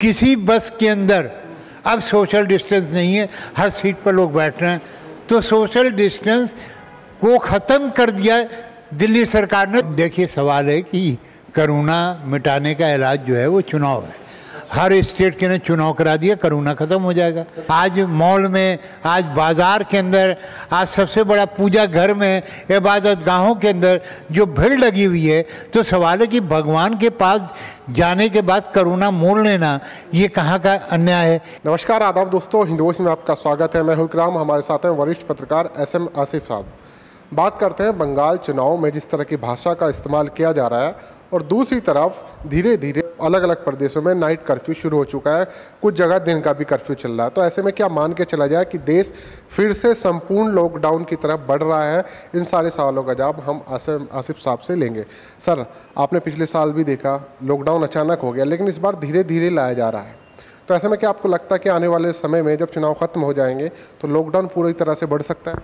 किसी बस के अंदर अब सोशल डिस्टेंस नहीं है, हर सीट पर लोग बैठ रहे हैं। तो सोशल डिस्टेंस को ख़त्म कर दिया दिल्ली सरकार ने। देखिए, सवाल है कि कोरोना मिटाने का इलाज जो है वो चुनाव है। हर स्टेट के ने चुनाव करा दिया, कोरोना ख़त्म हो जाएगा। आज मॉल में, आज बाज़ार के अंदर, आज सबसे बड़ा पूजा घर में, इबादत गाहों के अंदर जो भीड़ लगी हुई है, तो सवाल है कि भगवान के पास जाने के बाद कोरोना मोड़ लेना, ये कहाँ का अन्याय है। नमस्कार, आदाब दोस्तों, हिंदू वॉइस में आपका स्वागत है। मैं हूं इकराम, हमारे साथ हैं वरिष्ठ पत्रकार SM आसिफ साहब। बात करते हैं बंगाल चुनाव में जिस तरह की भाषा का इस्तेमाल किया जा रहा है, और दूसरी तरफ धीरे धीरे अलग अलग प्रदेशों में नाइट कर्फ्यू शुरू हो चुका है, कुछ जगह दिन का भी कर्फ्यू चल रहा है। तो ऐसे में क्या मान के चला जाए कि देश फिर से संपूर्ण लॉकडाउन की तरफ बढ़ रहा है? इन सारे सवालों का जवाब हम आसिफ साहब से लेंगे। सर, आपने पिछले साल भी देखा लॉकडाउन अचानक हो गया, लेकिन इस बार धीरे धीरे लाया जा रहा है। तो ऐसे में क्या आपको लगता है कि आने वाले समय में जब चुनाव खत्म हो जाएंगे तो लॉकडाउन पूरी तरह से बढ़ सकता है?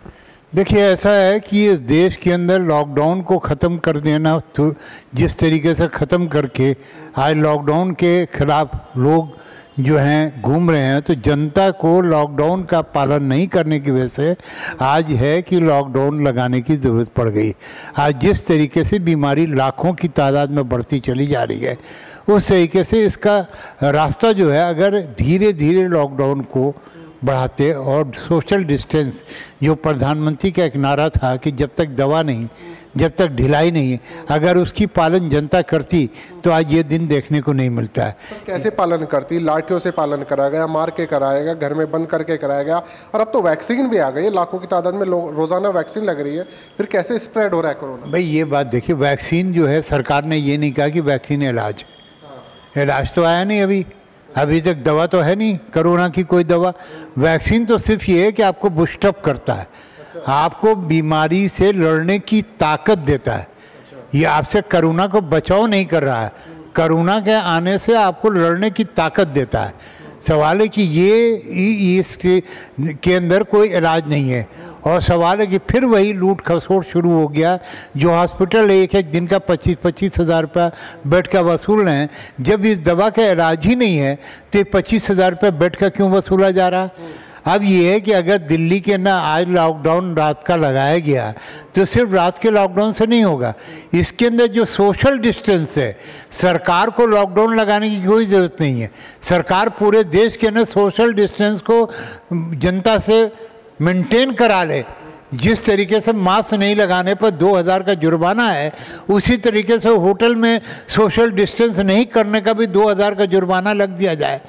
देखिए, ऐसा है कि इस देश के अंदर लॉकडाउन को ख़त्म कर देना, तो जिस तरीके से ख़त्म करके आज लॉकडाउन के खिलाफ लोग जो हैं घूम रहे हैं, तो जनता को लॉकडाउन का पालन नहीं करने की वजह से आज है कि लॉकडाउन लगाने की ज़रूरत पड़ गई। आज जिस तरीके से बीमारी लाखों की तादाद में बढ़ती चली जा रही है, उस तरीके से इसका रास्ता जो है, अगर धीरे धीरे लॉकडाउन को बढ़ाते और सोशल डिस्टेंस, जो प्रधानमंत्री का एक नारा था कि जब तक दवा नहीं, जब तक ढिलाई नहीं, अगर उसकी पालन जनता करती तो आज ये दिन देखने को नहीं मिलता है। तो कैसे पालन करती? लाठियों से पालन कराया गया, मार के कराया गया, घर में बंद करके कराया गया, और अब तो वैक्सीन भी आ गई है, लाखों की तादाद में रोजाना वैक्सीन लग रही है। फिर कैसे स्प्रेड हो रहा है कोरोना? भाई, ये बात देखिए, वैक्सीन जो है, सरकार ने ये नहीं कहा कि वैक्सीन इलाज, इलाज तो आया नहीं अभी तक, दवा तो है नहीं कोरोना की कोई दवा। वैक्सीन तो सिर्फ ये है कि आपको बूस्टअप करता है, आपको बीमारी से लड़ने की ताकत देता है। ये आपसे कोरोना को बचाव नहीं कर रहा है, कोरोना के आने से आपको लड़ने की ताकत देता है। सवाल है कि ये इसके के अंदर कोई इलाज नहीं है। और सवाल है कि फिर वही लूट खसोट शुरू हो गया। जो हॉस्पिटल एक दिन का 25-25 हज़ार रुपया बेड का वसूल रहे हैं, जब इस दवा का इलाज ही नहीं है तो 25 हज़ार रुपया बेड का क्यों वसूला जा रहा? अब ये है कि अगर दिल्ली के ना आज लॉकडाउन रात का लगाया गया, तो सिर्फ रात के लॉकडाउन से नहीं होगा। इसके अंदर जो सोशल डिस्टेंस है, सरकार को लॉकडाउन लगाने की कोई ज़रूरत नहीं है। सरकार पूरे देश के अंदर सोशल डिस्टेंस को जनता से मेंटेन करा ले। जिस तरीके से मास्क नहीं लगाने पर 2000 का जुर्माना है, उसी तरीके से होटल में सोशल डिस्टेंस नहीं करने का भी 2000 का जुर्माना लग दिया जाए,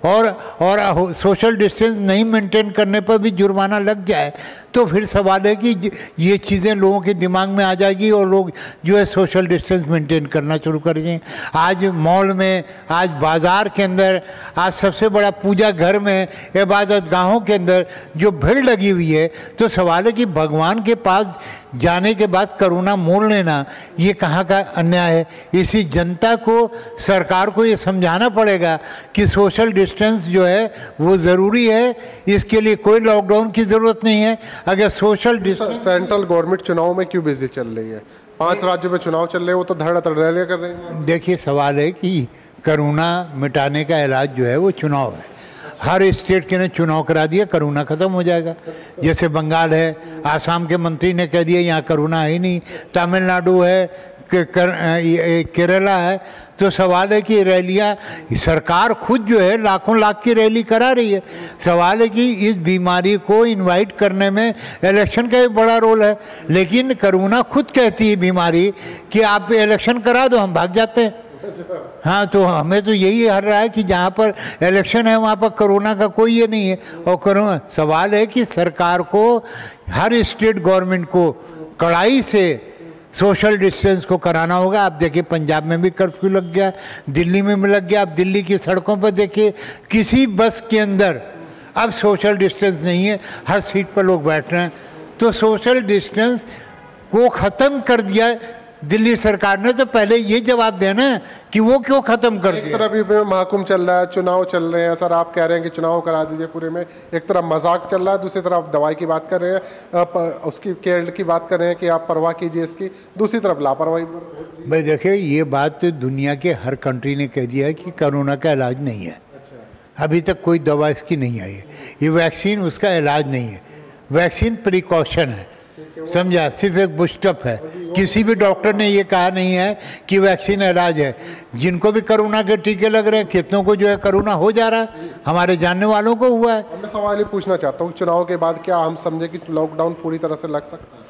और सोशल डिस्टेंस नहीं मेंटेन करने पर भी जुर्माना लग जाए। तो फिर सवाल है कि ये चीज़ें लोगों के दिमाग में आ जाएगी और लोग जो है सोशल डिस्टेंस मेंटेन करना शुरू कर देंगे। आज मॉल में, आज बाज़ार के अंदर, आज सबसे बड़ा पूजा घर में, इबादत गाहों के अंदर जो भीड़ लगी हुई है, तो सवाल है कि भगवान के पास जाने के बाद कोरोना मोड़ लेना, ये कहाँ का अन्याय है। इसी जनता को, सरकार को ये समझाना पड़ेगा कि सोशल डिस्टेंस जो है वो ज़रूरी है। इसके लिए कोई लॉकडाउन की ज़रूरत नहीं है। अगर सोशल डिस्टेंस, सेंट्रल गवर्नमेंट चुनाव में क्यों बिजी चल रही है? 5 राज्यों में चुनाव चल रहे हैं, वो तो धड़ाधड़ रैलियां कर रहे हैं। देखिए, सवाल है कि कोरोना मिटाने का इलाज जो है वो चुनाव है। हर स्टेट के ने चुनाव करा दिया, कोरोना ख़त्म हो जाएगा। जैसे बंगाल है, आसाम के मंत्री ने कह दिया यहाँ कोरोना है ही नहीं। तमिलनाडु है, केरला है। तो सवाल है कि रैलियाँ सरकार खुद जो है लाखों लाख की रैली करा रही है। सवाल है कि इस बीमारी को इनवाइट करने में इलेक्शन का भी बड़ा रोल है, लेकिन कोरोना खुद कहती है बीमारी कि आप इलेक्शन करा दो, हम भाग जाते हैं। हाँ, तो हमें तो यही हर रहा है कि जहाँ पर इलेक्शन है वहाँ पर कोरोना का कोई ये नहीं है। और कोरोना, सवाल है कि सरकार को, हर स्टेट गवर्नमेंट को कड़ाई से सोशल डिस्टेंस को कराना होगा। आप देखिए, पंजाब में भी कर्फ्यू लग गया, दिल्ली में भी लग गया। आप दिल्ली की सड़कों पर देखिए, किसी बस के अंदर अब सोशल डिस्टेंस नहीं है, हर सीट पर लोग बैठ रहे हैं। तो सोशल डिस्टेंस को ख़त्म कर दिया दिल्ली सरकार ने। तो पहले ये जवाब देना है कि वो क्यों ख़त्म कर दिया। एक तरफ भी महाकुंभ चल रहा है, चुनाव चल रहे हैं। सर, आप कह रहे हैं कि चुनाव करा दीजिए पूरे में। एक तरफ मजाक चल रहा है, दूसरी तरफ दवाई की बात कर रहे हैं, उसकी केयर की बात कर रहे हैं कि आप परवाह कीजिए इसकी, दूसरी तरफ लापरवाही। भाई देखिए, ये बात दुनिया के हर कंट्री ने कह दिया है कि कोरोना का इलाज नहीं है। अभी तक कोई दवा इसकी नहीं आई है। ये वैक्सीन उसका इलाज नहीं है, वैक्सीन प्रिकॉशन है, समझा, सिर्फ एक बुस्टअप है। किसी भी डॉक्टर ने ये कहा नहीं है कि वैक्सीन इलाज है। जिनको भी कोरोना के टीके लग रहे हैं, कितनों को जो है कोरोना हो जा रहा है, हमारे जानने वालों को हुआ है। मैं सवाल ये पूछना चाहता हूँ, चुनाव के बाद क्या हम समझे कि लॉकडाउन पूरी तरह से लग सकता है?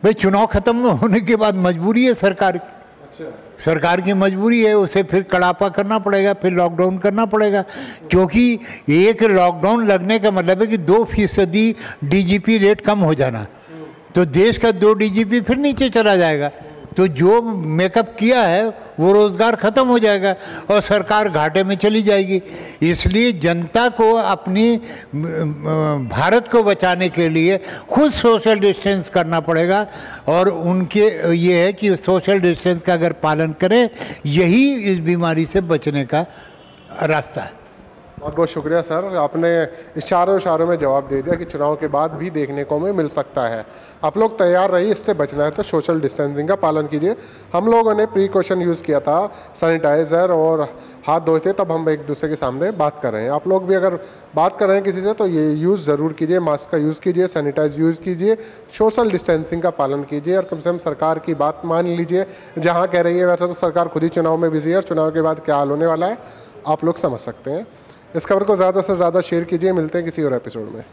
भाई चुनाव खत्म होने के बाद मजबूरी है सरकार की, सरकार की मजबूरी है, उसे फिर कड़ापा करना पड़ेगा, फिर लॉकडाउन करना पड़ेगा। क्योंकि एक लॉकडाउन लगने का मतलब है कि 2% DGP रेट कम हो जाना, तो देश का 2 DGP फिर नीचे चला जाएगा। तो जो मेकअप किया है वो रोज़गार ख़त्म हो जाएगा और सरकार घाटे में चली जाएगी। इसलिए जनता को अपनी भारत को बचाने के लिए खुद सोशल डिस्टेंस करना पड़ेगा, और उनके ये है कि सोशल डिस्टेंस का अगर पालन करें, यही इस बीमारी से बचने का रास्ता है। बहुत बहुत शुक्रिया सर, आपने इशारों में जवाब दे दिया कि चुनाव के बाद भी देखने को हमें मिल सकता है। आप लोग तैयार रहिए, इससे बचना है तो सोशल डिस्टेंसिंग का पालन कीजिए। हम लोगों ने प्रिकॉशन यूज़ किया था, सैनिटाइज़र और हाथ धोए थे, तब हम एक दूसरे के सामने बात कर रहे हैं। आप लोग भी अगर बात कर रहे हैं किसी से तो ये यूज़ ज़रूर कीजिए, मास्क का यूज़ कीजिए, सैनिटाइज यूज़ कीजिए, सोशल डिस्टेंसिंग का पालन कीजिए, और कम से कम सरकार की बात मान लीजिए। जहाँ कह रही है, वैसे तो सरकार खुद ही चुनाव में बिजी है, और चुनाव के बाद क्या हाल होने वाला है आप लोग समझ सकते हैं। इस खबर को ज़्यादा से ज़्यादा शेयर कीजिए। मिलते हैं किसी और एपिसोड में।